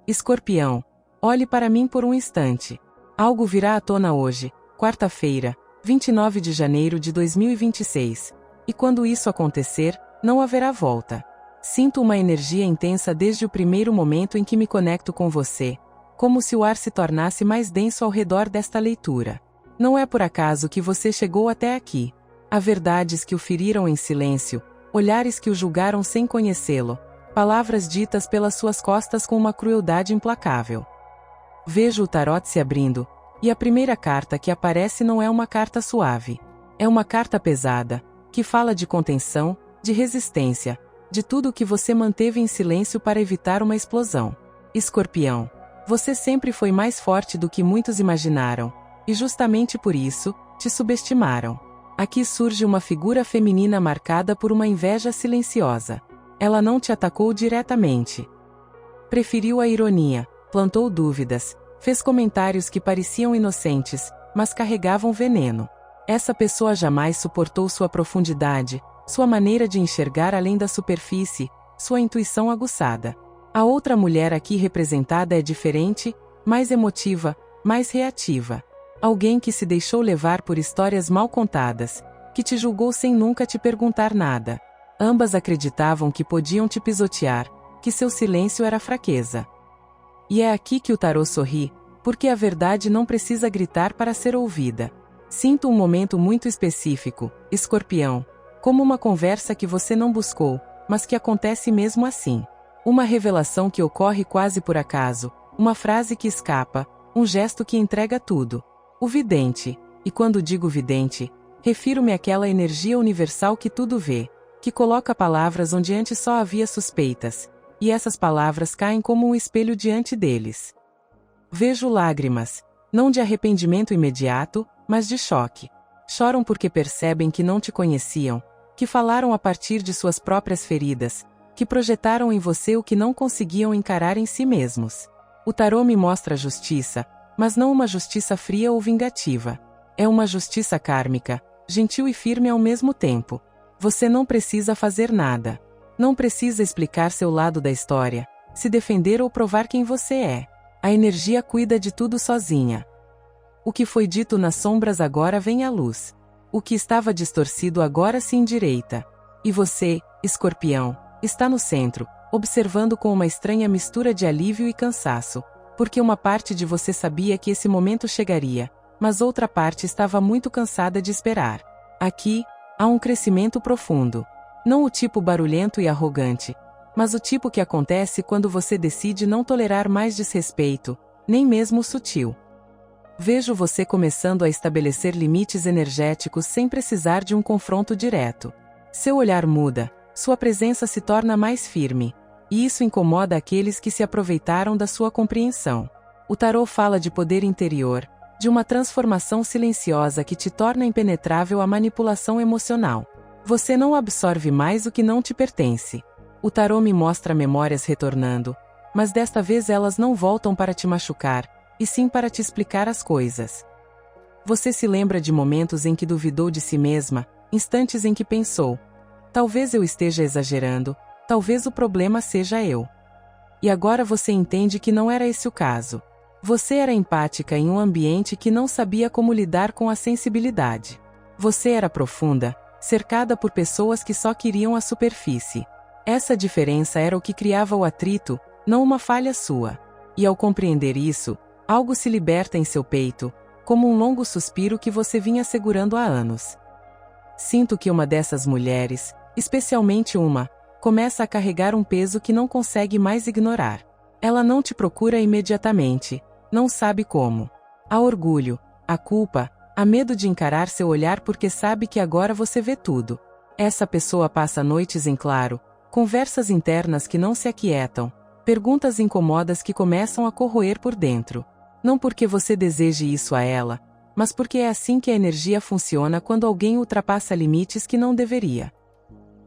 Escorpião, olhe para mim por um instante. Algo virá à tona hoje, quarta-feira, 29 de janeiro de 2026. E quando isso acontecer, não haverá volta. Sinto uma energia intensa desde o primeiro momento em que me conecto com você, como se o ar se tornasse mais denso ao redor desta leitura. Não é por acaso que você chegou até aqui. Há verdades que o feriram em silêncio, olhares que o julgaram sem conhecê-lo, palavras ditas pelas suas costas com uma crueldade implacável. Vejo o tarot se abrindo, e a primeira carta que aparece não é uma carta suave. É uma carta pesada, que fala de contenção, de resistência, de tudo o que você manteve em silêncio para evitar uma explosão. Escorpião, você sempre foi mais forte do que muitos imaginaram, e justamente por isso, te subestimaram. Aqui surge uma figura feminina marcada por uma inveja silenciosa. Ela não te atacou diretamente. Preferiu a ironia, plantou dúvidas, fez comentários que pareciam inocentes, mas carregavam veneno. Essa pessoa jamais suportou sua profundidade, sua maneira de enxergar além da superfície, sua intuição aguçada. A outra mulher aqui representada é diferente, mais emotiva, mais reativa. Alguém que se deixou levar por histórias mal contadas, que te julgou sem nunca te perguntar nada. Ambas acreditavam que podiam te pisotear, que seu silêncio era fraqueza. E é aqui que o tarô sorri, porque a verdade não precisa gritar para ser ouvida. Sinto um momento muito específico, Escorpião, como uma conversa que você não buscou, mas que acontece mesmo assim. Uma revelação que ocorre quase por acaso, uma frase que escapa, um gesto que entrega tudo. O vidente, e quando digo vidente, refiro-me àquela energia universal que tudo vê, que coloca palavras onde antes só havia suspeitas, e essas palavras caem como um espelho diante deles. Vejo lágrimas, não de arrependimento imediato, mas de choque. Choram porque percebem que não te conheciam, que falaram a partir de suas próprias feridas, que projetaram em você o que não conseguiam encarar em si mesmos. O tarô me mostra a justiça, mas não uma justiça fria ou vingativa. É uma justiça kármica, gentil e firme ao mesmo tempo. Você não precisa fazer nada. Não precisa explicar seu lado da história, se defender ou provar quem você é. A energia cuida de tudo sozinha. O que foi dito nas sombras agora vem à luz. O que estava distorcido agora se endireita. E você, Escorpião, está no centro, observando com uma estranha mistura de alívio e cansaço, porque uma parte de você sabia que esse momento chegaria, mas outra parte estava muito cansada de esperar. Aqui, há um crescimento profundo. Não o tipo barulhento e arrogante, mas o tipo que acontece quando você decide não tolerar mais desrespeito, nem mesmo o sutil. Vejo você começando a estabelecer limites energéticos sem precisar de um confronto direto. Seu olhar muda, sua presença se torna mais firme, e isso incomoda aqueles que se aproveitaram da sua compreensão. O tarô fala de poder interior, de uma transformação silenciosa que te torna impenetrável à manipulação emocional. Você não absorve mais o que não te pertence. O tarô me mostra memórias retornando, mas desta vez elas não voltam para te machucar, e sim para te explicar as coisas. Você se lembra de momentos em que duvidou de si mesma, instantes em que pensou: talvez eu esteja exagerando, talvez o problema seja eu. E agora você entende que não era esse o caso. Você era empática em um ambiente que não sabia como lidar com a sensibilidade. Você era profunda, cercada por pessoas que só queriam a superfície. Essa diferença era o que criava o atrito, não uma falha sua. E ao compreender isso, algo se liberta em seu peito, como um longo suspiro que você vinha segurando há anos. Sinto que uma dessas mulheres, especialmente uma, começa a carregar um peso que não consegue mais ignorar. Ela não te procura imediatamente, não sabe como. Há orgulho, há culpa, há medo de encarar seu olhar porque sabe que agora você vê tudo. Essa pessoa passa noites em claro, conversas internas que não se aquietam, perguntas incômodas que começam a corroer por dentro. Não porque você deseje isso a ela, mas porque é assim que a energia funciona quando alguém ultrapassa limites que não deveria.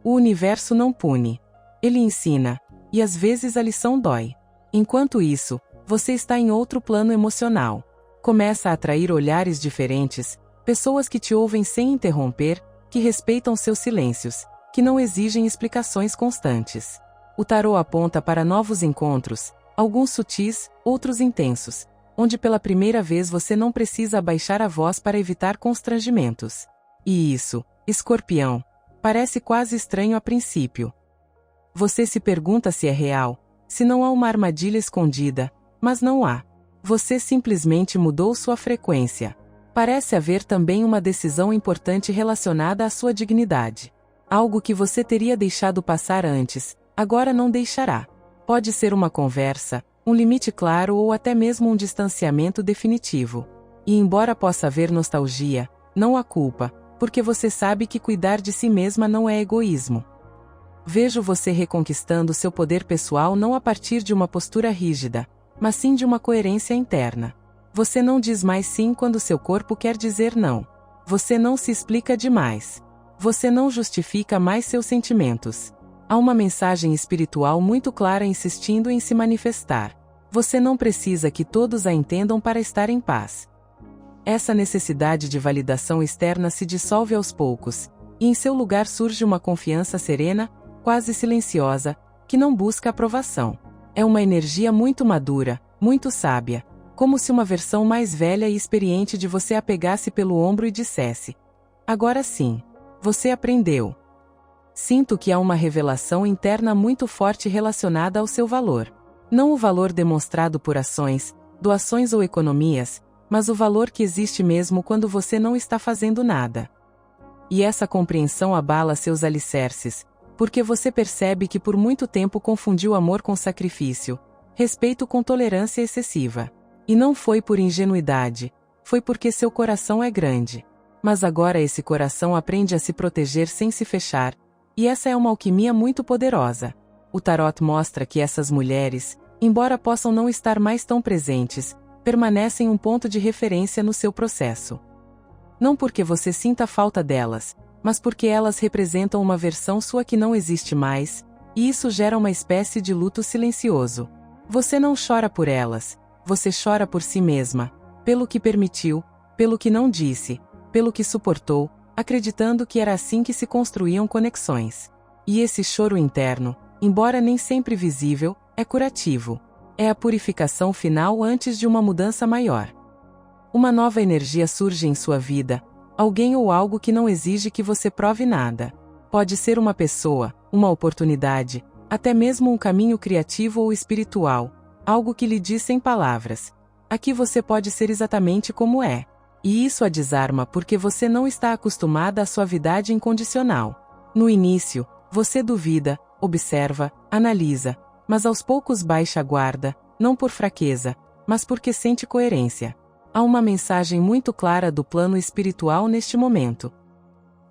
O universo não pune. Ele ensina, e às vezes a lição dói. Enquanto isso, você está em outro plano emocional. Começa a atrair olhares diferentes, pessoas que te ouvem sem interromper, que respeitam seus silêncios, que não exigem explicações constantes. O tarô aponta para novos encontros, Alguns sutis, outros intensos, onde pela primeira vez você não precisa abaixar a voz para evitar constrangimentos. E isso, Escorpião, parece quase estranho a princípio. Você se pergunta se é real, se não há uma armadilha escondida, mas não há. Você simplesmente mudou sua frequência. Parece haver também uma decisão importante relacionada à sua dignidade. Algo que você teria deixado passar antes, agora não deixará. Pode ser uma conversa, um limite claro ou até mesmo um distanciamento definitivo. E embora possa haver nostalgia, não há culpa, porque você sabe que cuidar de si mesma não é egoísmo. Vejo você reconquistando seu poder pessoal não a partir de uma postura rígida, mas sim de uma coerência interna. Você não diz mais sim quando seu corpo quer dizer não. Você não se explica demais. Você não justifica mais seus sentimentos. Há uma mensagem espiritual muito clara insistindo em se manifestar. Você não precisa que todos a entendam para estar em paz. Essa necessidade de validação externa se dissolve aos poucos, e em seu lugar surge uma confiança serena, quase silenciosa, que não busca aprovação. É uma energia muito madura, muito sábia, como se uma versão mais velha e experiente de você a pegasse pelo ombro e dissesse: agora sim, você aprendeu. Sinto que há uma revelação interna muito forte relacionada ao seu valor. Não o valor demonstrado por ações, doações ou economias, mas o valor que existe mesmo quando você não está fazendo nada. E essa compreensão abala seus alicerces, porque você percebe que por muito tempo confundiu amor com sacrifício, respeito com tolerância excessiva. E não foi por ingenuidade, foi porque seu coração é grande. Mas agora esse coração aprende a se proteger sem se fechar, e essa é uma alquimia muito poderosa. O tarot mostra que essas mulheres, embora possam não estar mais tão presentes, permanecem um ponto de referência no seu processo. Não porque você sinta falta delas, mas porque elas representam uma versão sua que não existe mais, e isso gera uma espécie de luto silencioso. Você não chora por elas, você chora por si mesma, pelo que permitiu, pelo que não disse, pelo que suportou, acreditando que era assim que se construíam conexões. E esse choro interno, embora nem sempre visível, é curativo. É a purificação final antes de uma mudança maior. Uma nova energia surge em sua vida, alguém ou algo que não exige que você prove nada. Pode ser uma pessoa, uma oportunidade, até mesmo um caminho criativo ou espiritual, algo que lhe diz sem palavras: aqui você pode ser exatamente como é. E isso a desarma porque você não está acostumada à suavidade incondicional. No início, você duvida, observa, analisa, mas aos poucos baixa a guarda, não por fraqueza, mas porque sente coerência. Há uma mensagem muito clara do plano espiritual neste momento.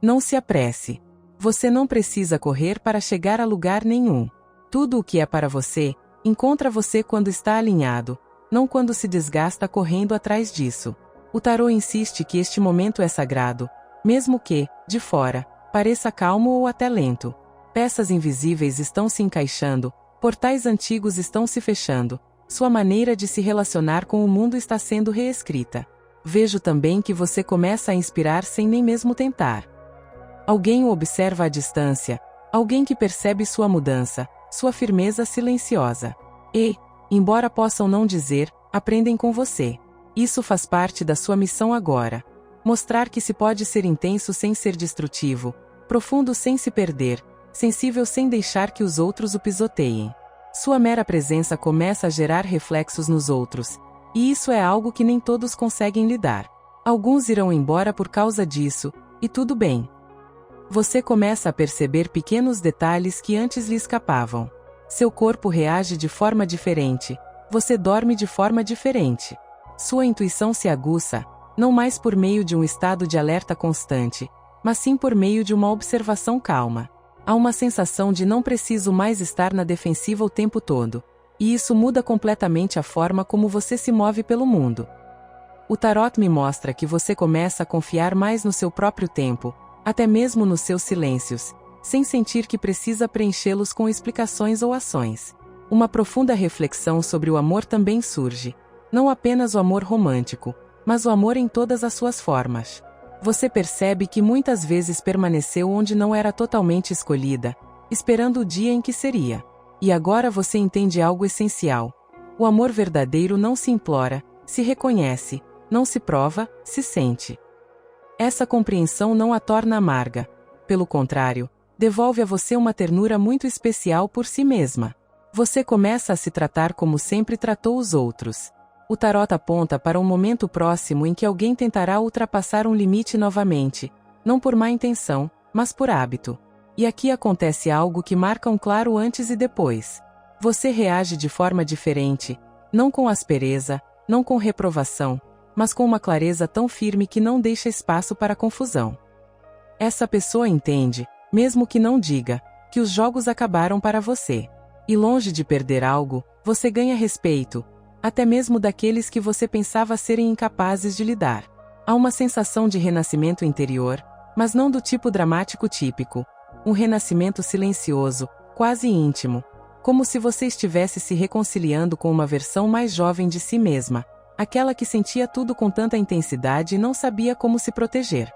Não se apresse. Você não precisa correr para chegar a lugar nenhum. Tudo o que é para você, encontra você quando está alinhado, não quando se desgasta correndo atrás disso. O tarô insiste que este momento é sagrado, mesmo que, de fora, pareça calmo ou até lento. Peças invisíveis estão se encaixando, portais antigos estão se fechando, sua maneira de se relacionar com o mundo está sendo reescrita. Vejo também que você começa a inspirar sem nem mesmo tentar. Alguém o observa à distância, alguém que percebe sua mudança, sua firmeza silenciosa. E, embora possam não dizer, aprendem com você. Isso faz parte da sua missão agora. Mostrar que se pode ser intenso sem ser destrutivo, profundo sem se perder, sensível sem deixar que os outros o pisoteiem. Sua mera presença começa a gerar reflexos nos outros, e isso é algo que nem todos conseguem lidar. Alguns irão embora por causa disso, e tudo bem. Você começa a perceber pequenos detalhes que antes lhe escapavam. Seu corpo reage de forma diferente, você dorme de forma diferente. Sua intuição se aguça, não mais por meio de um estado de alerta constante, mas sim por meio de uma observação calma. Há uma sensação de não preciso mais estar na defensiva o tempo todo, e isso muda completamente a forma como você se move pelo mundo. O tarot me mostra que você começa a confiar mais no seu próprio tempo, até mesmo nos seus silêncios, sem sentir que precisa preenchê-los com explicações ou ações. Uma profunda reflexão sobre o amor também surge. Não apenas o amor romântico, mas o amor em todas as suas formas. Você percebe que muitas vezes permaneceu onde não era totalmente escolhida, esperando o dia em que seria. E agora você entende algo essencial. O amor verdadeiro não se implora, se reconhece, não se prova, se sente. Essa compreensão não a torna amarga. Pelo contrário, devolve a você uma ternura muito especial por si mesma. Você começa a se tratar como sempre tratou os outros. O tarot aponta para um momento próximo em que alguém tentará ultrapassar um limite novamente, não por má intenção, mas por hábito. E aqui acontece algo que marca um claro antes e depois. Você reage de forma diferente, não com aspereza, não com reprovação, mas com uma clareza tão firme que não deixa espaço para confusão. Essa pessoa entende, mesmo que não diga, que os jogos acabaram para você. E longe de perder algo, você ganha respeito, até mesmo daqueles que você pensava serem incapazes de lidar. Há uma sensação de renascimento interior, mas não do tipo dramático típico. Um renascimento silencioso, quase íntimo. Como se você estivesse se reconciliando com uma versão mais jovem de si mesma, aquela que sentia tudo com tanta intensidade e não sabia como se proteger.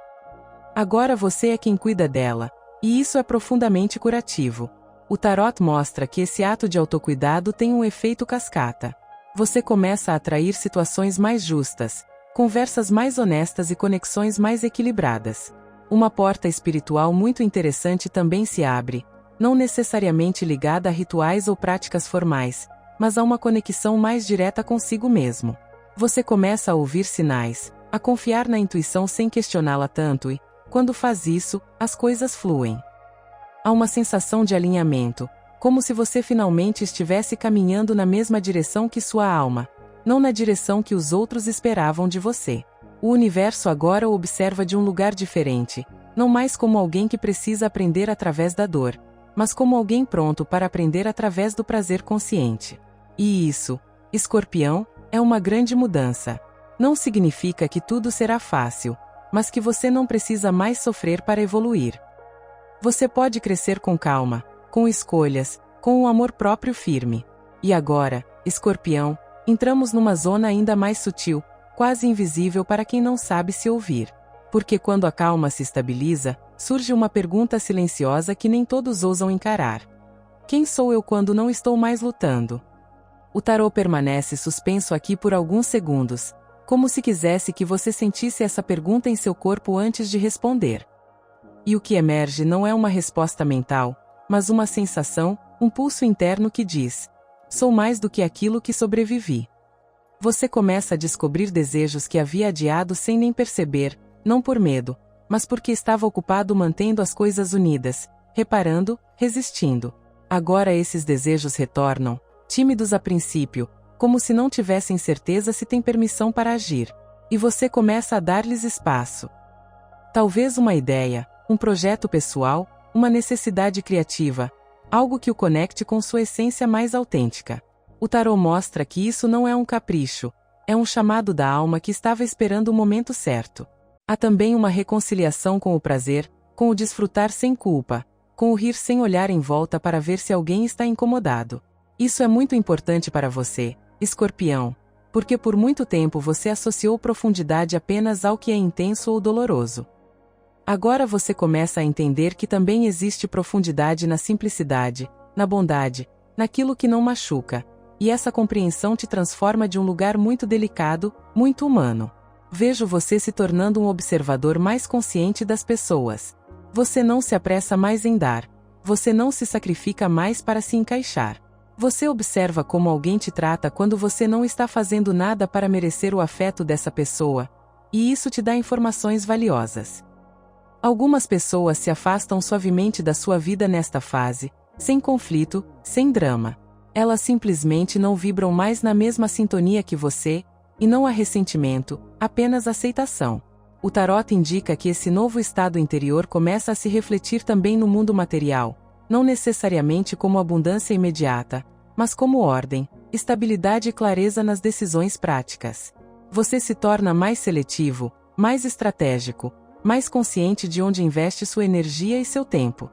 Agora você é quem cuida dela, e isso é profundamente curativo. O tarot mostra que esse ato de autocuidado tem um efeito cascata. Você começa a atrair situações mais justas, conversas mais honestas e conexões mais equilibradas. Uma porta espiritual muito interessante também se abre, não necessariamente ligada a rituais ou práticas formais, mas a uma conexão mais direta consigo mesmo. Você começa a ouvir sinais, a confiar na intuição sem questioná-la tanto e, quando faz isso, as coisas fluem. Há uma sensação de alinhamento, como se você finalmente estivesse caminhando na mesma direção que sua alma, não na direção que os outros esperavam de você. O universo agora o observa de um lugar diferente, não mais como alguém que precisa aprender através da dor, mas como alguém pronto para aprender através do prazer consciente. E isso, Escorpião, é uma grande mudança. Não significa que tudo será fácil, mas que você não precisa mais sofrer para evoluir. Você pode crescer com calma, com escolhas, com um amor próprio firme. E agora, Escorpião, entramos numa zona ainda mais sutil, quase invisível para quem não sabe se ouvir. Porque quando a calma se estabiliza, surge uma pergunta silenciosa que nem todos ousam encarar. Quem sou eu quando não estou mais lutando? O tarô permanece suspenso aqui por alguns segundos, como se quisesse que você sentisse essa pergunta em seu corpo antes de responder. E o que emerge não é uma resposta mental, mas uma sensação, um pulso interno que diz: sou mais do que aquilo que sobrevivi. Você começa a descobrir desejos que havia adiado sem nem perceber, não por medo, mas porque estava ocupado mantendo as coisas unidas, reparando, resistindo. Agora esses desejos retornam, tímidos a princípio, como se não tivessem certeza se têm permissão para agir. E você começa a dar-lhes espaço. Talvez uma ideia, um projeto pessoal, uma necessidade criativa, algo que o conecte com sua essência mais autêntica. O tarô mostra que isso não é um capricho, é um chamado da alma que estava esperando o momento certo. Há também uma reconciliação com o prazer, com o desfrutar sem culpa, com o rir sem olhar em volta para ver se alguém está incomodado. Isso é muito importante para você, Escorpião, porque por muito tempo você associou profundidade apenas ao que é intenso ou doloroso. Agora você começa a entender que também existe profundidade na simplicidade, na bondade, naquilo que não machuca, e essa compreensão te transforma de um lugar muito delicado, muito humano. Vejo você se tornando um observador mais consciente das pessoas. Você não se apressa mais em dar. Você não se sacrifica mais para se encaixar. Você observa como alguém te trata quando você não está fazendo nada para merecer o afeto dessa pessoa, e isso te dá informações valiosas. Algumas pessoas se afastam suavemente da sua vida nesta fase, sem conflito, sem drama. Elas simplesmente não vibram mais na mesma sintonia que você, e não há ressentimento, apenas aceitação. O tarot indica que esse novo estado interior começa a se refletir também no mundo material, não necessariamente como abundância imediata, mas como ordem, estabilidade e clareza nas decisões práticas. Você se torna mais seletivo, mais estratégico, mais consciente de onde investe sua energia e seu tempo.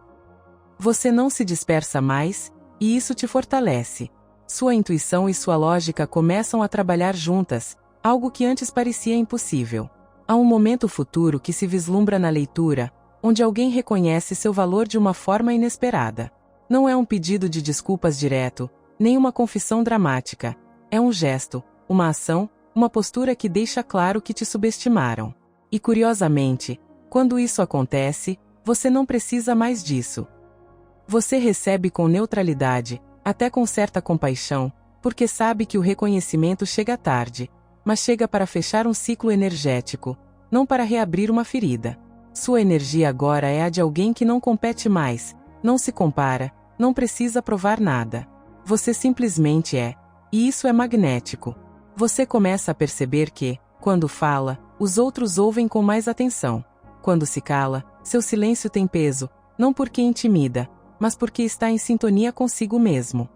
Você não se dispersa mais, e isso te fortalece. Sua intuição e sua lógica começam a trabalhar juntas, algo que antes parecia impossível. Há um momento futuro que se vislumbra na leitura, onde alguém reconhece seu valor de uma forma inesperada. Não é um pedido de desculpas direto, nem uma confissão dramática. É um gesto, uma ação, uma postura que deixa claro que te subestimaram. E curiosamente, quando isso acontece, você não precisa mais disso. Você recebe com neutralidade, até com certa compaixão, porque sabe que o reconhecimento chega tarde, mas chega para fechar um ciclo energético, não para reabrir uma ferida. Sua energia agora é a de alguém que não compete mais, não se compara, não precisa provar nada. Você simplesmente é, e isso é magnético. Você começa a perceber que, quando fala, os outros ouvem com mais atenção. Quando se cala, seu silêncio tem peso, não porque intimida, mas porque está em sintonia consigo mesmo.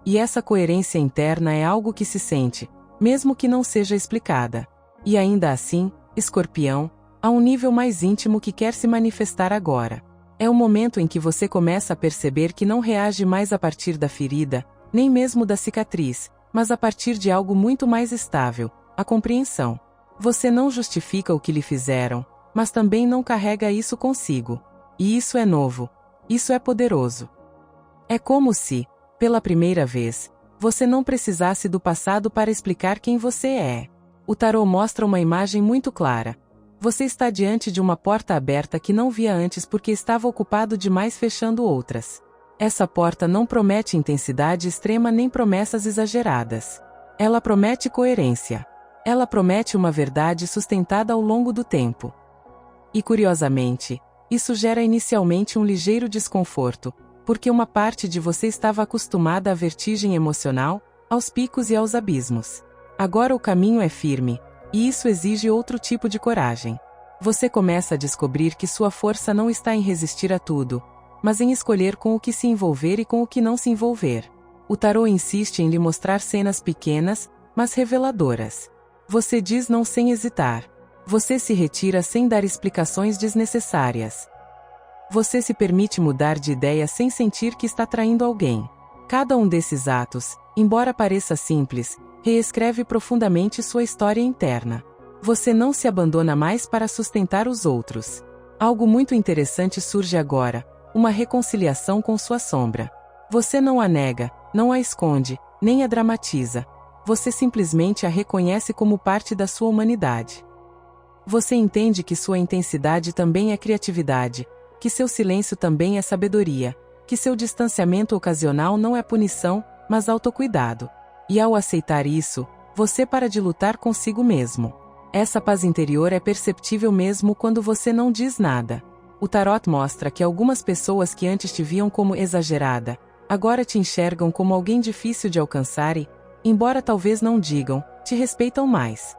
E essa coerência interna é algo que se sente, mesmo que não seja explicada. E ainda assim, Escorpião, há um nível mais íntimo que quer se manifestar agora. É o momento em que você começa a perceber que não reage mais a partir da ferida, nem mesmo da cicatriz, mas a partir de algo muito mais estável, a compreensão. Você não justifica o que lhe fizeram, mas também não carrega isso consigo. E isso é novo. Isso é poderoso. É como se, pela primeira vez, você não precisasse do passado para explicar quem você é. O tarô mostra uma imagem muito clara. Você está diante de uma porta aberta que não via antes porque estava ocupado demais fechando outras. Essa porta não promete intensidade extrema nem promessas exageradas. Ela promete coerência. Ela promete uma verdade sustentada ao longo do tempo. E curiosamente, isso gera inicialmente um ligeiro desconforto, porque uma parte de você estava acostumada à vertigem emocional, aos picos e aos abismos. Agora o caminho é firme, e isso exige outro tipo de coragem. Você começa a descobrir que sua força não está em resistir a tudo, mas em escolher com o que se envolver e com o que não se envolver. O tarô insiste em lhe mostrar cenas pequenas, mas reveladoras. Você diz não sem hesitar. Você se retira sem dar explicações desnecessárias. Você se permite mudar de ideia sem sentir que está traindo alguém. Cada um desses atos, embora pareça simples, reescreve profundamente sua história interna. Você não se abandona mais para sustentar os outros. Algo muito interessante surge agora, uma reconciliação com sua sombra. Você não a nega, não a esconde, nem a dramatiza. Você simplesmente a reconhece como parte da sua humanidade. Você entende que sua intensidade também é criatividade, que seu silêncio também é sabedoria, que seu distanciamento ocasional não é punição, mas autocuidado. E ao aceitar isso, você para de lutar consigo mesmo. Essa paz interior é perceptível mesmo quando você não diz nada. O tarot mostra que algumas pessoas que antes te viam como exagerada, agora te enxergam como alguém difícil de alcançar e, embora talvez não digam, te respeitam mais.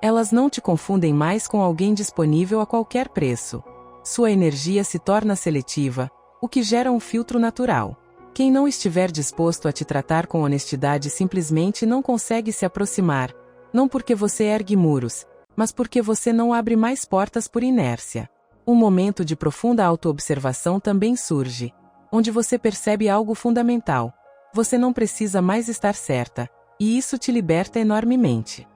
Elas não te confundem mais com alguém disponível a qualquer preço. Sua energia se torna seletiva, o que gera um filtro natural. Quem não estiver disposto a te tratar com honestidade simplesmente não consegue se aproximar, não porque você ergue muros, mas porque você não abre mais portas por inércia. Um momento de profunda autoobservação também surge, onde você percebe algo fundamental. Você não precisa mais estar certa, e isso te liberta enormemente.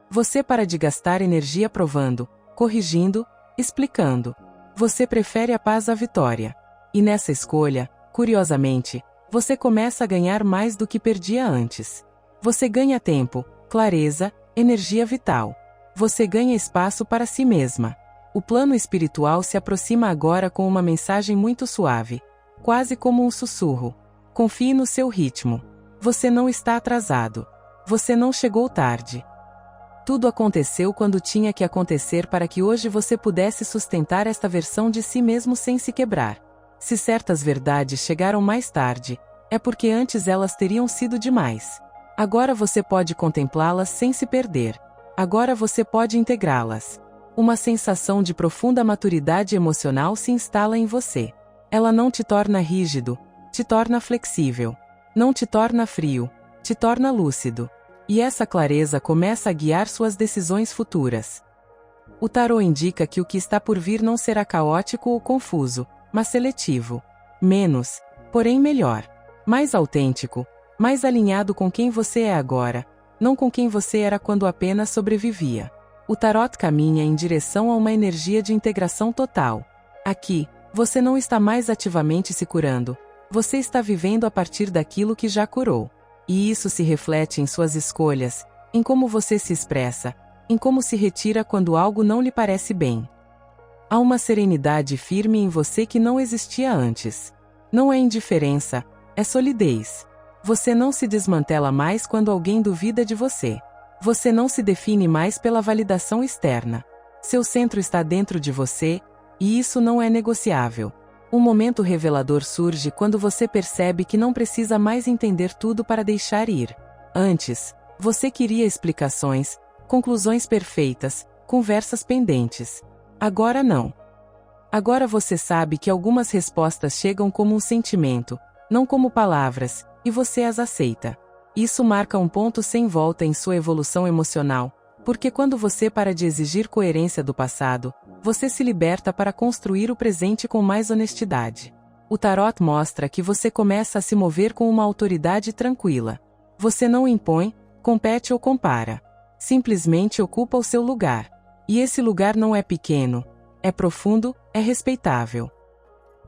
Você para de gastar energia provando, corrigindo, explicando. Você prefere a paz à vitória. E nessa escolha, curiosamente, você começa a ganhar mais do que perdia antes. Você ganha tempo, clareza, energia vital. Você ganha espaço para si mesma. O plano espiritual se aproxima agora com uma mensagem muito suave, quase como um sussurro. Confie no seu ritmo. Você não está atrasado. Você não chegou tarde. Tudo aconteceu quando tinha que acontecer para que hoje você pudesse sustentar esta versão de si mesmo sem se quebrar. Se certas verdades chegaram mais tarde, é porque antes elas teriam sido demais. Agora você pode contemplá-las sem se perder. Agora você pode integrá-las. Uma sensação de profunda maturidade emocional se instala em você. Ela não te torna rígido, te torna flexível. Não te torna frio, te torna lúcido. E essa clareza começa a guiar suas decisões futuras. O tarô indica que o que está por vir não será caótico ou confuso, mas seletivo. Menos, porém melhor. Mais autêntico, mais alinhado com quem você é agora, não com quem você era quando apenas sobrevivia. O tarot caminha em direção a uma energia de integração total. Aqui, você não está mais ativamente se curando, você está vivendo a partir daquilo que já curou. E isso se reflete em suas escolhas, em como você se expressa, em como se retira quando algo não lhe parece bem. Há uma serenidade firme em você que não existia antes. Não é indiferença, é solidez. Você não se desmantela mais quando alguém duvida de você. Você não se define mais pela validação externa. Seu centro está dentro de você, e isso não é negociável. Um momento revelador surge quando você percebe que não precisa mais entender tudo para deixar ir. Antes, você queria explicações, conclusões perfeitas, conversas pendentes. Agora não. Agora você sabe que algumas respostas chegam como um sentimento, não como palavras, e você as aceita. Isso marca um ponto sem volta em sua evolução emocional, porque quando você para de exigir coerência do passado, você se liberta para construir o presente com mais honestidade. O tarot mostra que você começa a se mover com uma autoridade tranquila. Você não impõe, compete ou compara. Simplesmente ocupa o seu lugar. E esse lugar não é pequeno, é profundo, é respeitável.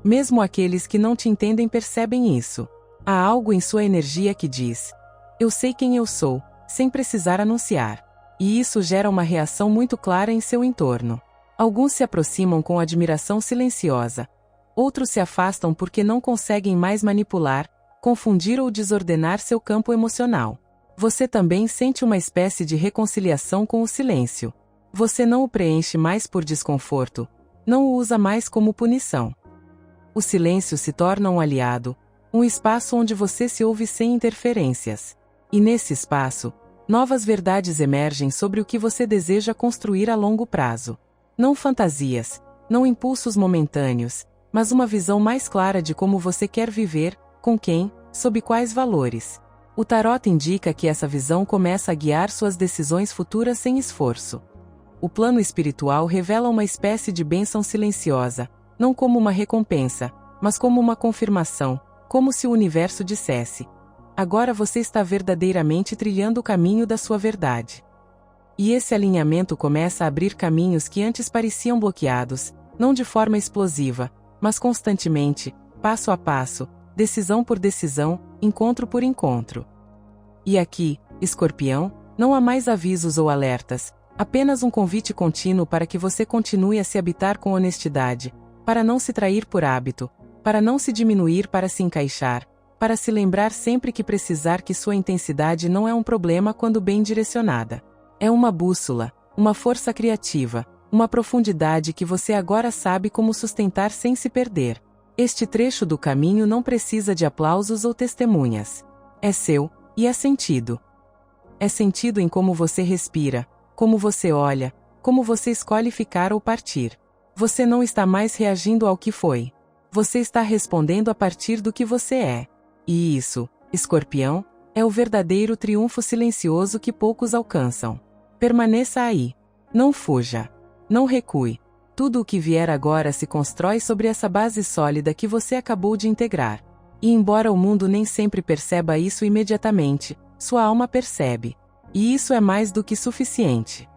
Mesmo aqueles que não te entendem percebem isso. Há algo em sua energia que diz: eu sei quem eu sou, sem precisar anunciar. E isso gera uma reação muito clara em seu entorno. Alguns se aproximam com admiração silenciosa. Outros se afastam porque não conseguem mais manipular, confundir ou desordenar seu campo emocional. Você também sente uma espécie de reconciliação com o silêncio. Você não o preenche mais por desconforto, não o usa mais como punição. O silêncio se torna um aliado, um espaço onde você se ouve sem interferências. E nesse espaço, novas verdades emergem sobre o que você deseja construir a longo prazo. Não fantasias, não impulsos momentâneos, mas uma visão mais clara de como você quer viver, com quem, sob quais valores. O tarot indica que essa visão começa a guiar suas decisões futuras sem esforço. O plano espiritual revela uma espécie de bênção silenciosa, não como uma recompensa, mas como uma confirmação, como se o universo dissesse: agora você está verdadeiramente trilhando o caminho da sua verdade. E esse alinhamento começa a abrir caminhos que antes pareciam bloqueados, não de forma explosiva, mas constantemente, passo a passo, decisão por decisão, encontro por encontro. E aqui, Escorpião, não há mais avisos ou alertas, apenas um convite contínuo para que você continue a se habitar com honestidade, para não se trair por hábito, para não se diminuir para se encaixar, para se lembrar sempre que precisar que sua intensidade não é um problema quando bem direcionada. É uma bússola, uma força criativa, uma profundidade que você agora sabe como sustentar sem se perder. Este trecho do caminho não precisa de aplausos ou testemunhas. É seu, e é sentido. É sentido em como você respira, como você olha, como você escolhe ficar ou partir. Você não está mais reagindo ao que foi. Você está respondendo a partir do que você é. E isso, Escorpião, é o verdadeiro triunfo silencioso que poucos alcançam. Permaneça aí. Não fuja. Não recue. Tudo o que vier agora se constrói sobre essa base sólida que você acabou de integrar. E embora o mundo nem sempre perceba isso imediatamente, sua alma percebe. E isso é mais do que suficiente.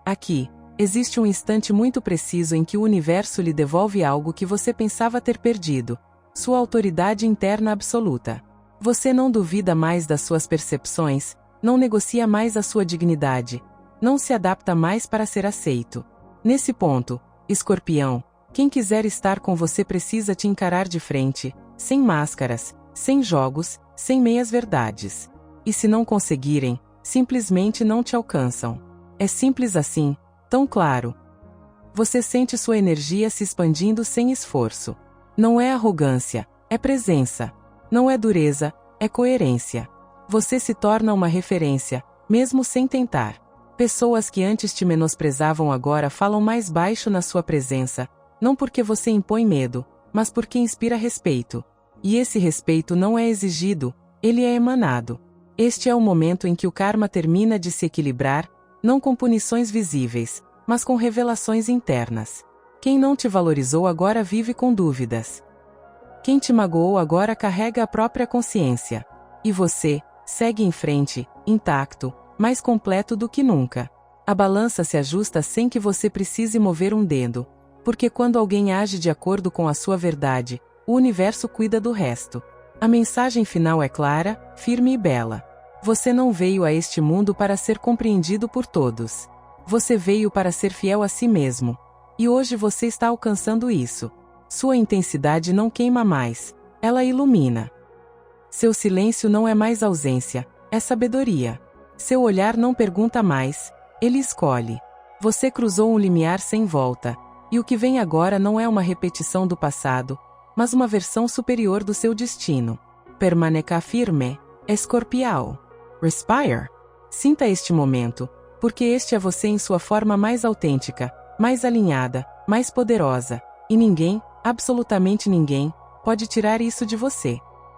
Aqui, existe um instante muito preciso em que o universo lhe devolve algo que você pensava ter perdido: sua autoridade interna absoluta. Você não duvida mais das suas percepções, não negocia mais a sua dignidade, não se adapta mais para ser aceito. Nesse ponto, Escorpião, quem quiser estar com você precisa te encarar de frente, sem máscaras, sem jogos, sem meias-verdades. E se não conseguirem, simplesmente não te alcançam. É simples assim, tão claro. Você sente sua energia se expandindo sem esforço. Não é arrogância, é presença. Não é dureza, é coerência. Você se torna uma referência, mesmo sem tentar. Pessoas que antes te menosprezavam agora falam mais baixo na sua presença, não porque você impõe medo, mas porque inspira respeito. E esse respeito não é exigido, ele é emanado. Este é o momento em que o karma termina de se equilibrar, não com punições visíveis, mas com revelações internas. Quem não te valorizou agora vive com dúvidas. Quem te magoou agora carrega a própria consciência. E você, segue em frente, intacto, mais completo do que nunca. A balança se ajusta sem que você precise mover um dedo, porque quando alguém age de acordo com a sua verdade, o universo cuida do resto. A mensagem final é clara, firme e bela. Você não veio a este mundo para ser compreendido por todos. Você veio para ser fiel a si mesmo. E hoje você está alcançando isso. Sua intensidade não queima mais, ela ilumina. Seu silêncio não é mais ausência, é sabedoria. Seu olhar não pergunta mais, ele escolhe. Você cruzou um limiar sem volta, e o que vem agora não é uma repetição do passado, mas uma versão superior do seu destino. Permaneça firme, escorpião. Respire. Sinta este momento, porque este é você em sua forma mais autêntica, mais alinhada, mais poderosa, e ninguém, absolutamente ninguém, pode tirar isso de você.